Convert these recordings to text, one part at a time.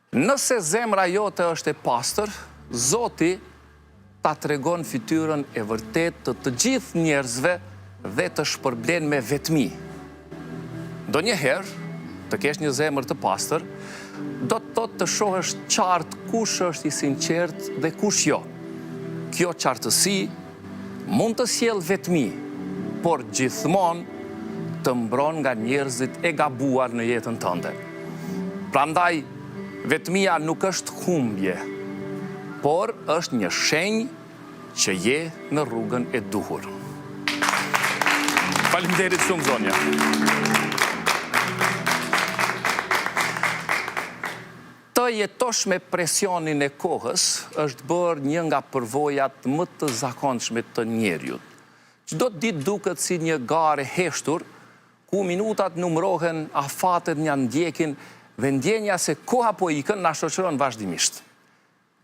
Nëse zemra jote është e pastër, Zoti ta tregon fytyrën e vërtet të gjithë njerëzve dhe të shpërblen me vetmi. Ndonjëherë, të kesh një zemër të pastër, do të thotë të shohësh qartë kush është i sinqert dhe kush jo. Kjo qartësi mund të sjellë vetmi, por gjithmonë të mbron nga njerëzit e gabuar në jetën tënde. Prandaj, vetmia nuk është humbje, por është një shenjë që je në rrugën e duhur. Faleminderit shumë, zonja. Të jetosh me presionin e kohës është bërë një nga përvojat më të zakonshme të njeriut. Çdo ditë duket si një garë e heshtur, ku minutat numërohen, afatet një ndjekin dhe ndjenja se koha po ikën na shoqëron vazhdimisht.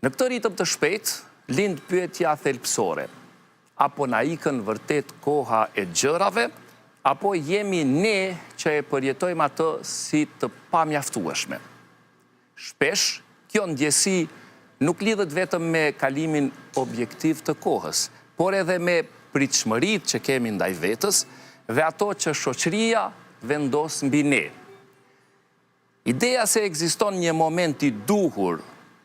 Në këtë ritëm të shpejt, lind pyetja thelbësore. Apo na ikën vërtet koha e gjërave, apo jemi ne që e përjetojmë atë si të pamjaftueshme. Shpesh, kjo ndjesi nuk lidhet vetëm me kalimin objektiv të kohës, por edhe me pritshmëritë që kemi ndaj vetës dhe ato që shoqëria vendos mbi ne. Ideja se ekziston një moment i duhur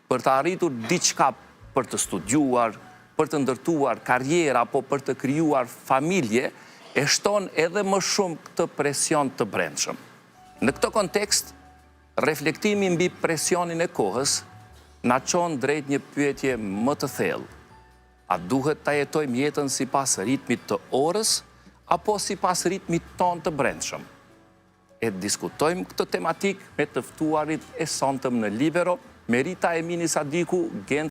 për të arritur diçka, për të studiuar, për të ndërtuar karriera, apo për të krijuar familje, e shton edhe më shumë këtë presion të brendshëm. Në këtë kontekst, reflektimi mbi presionin e kohës na çon drejt një pyetje më të thellë. A duhet ta jetojmë jetën sipas ritmit të orës apo sipas ritmit ton të brendshëm? E diskutojmë këtë tematik me të ftuarit e sonte në Libero, me Rita Emini Sadiku,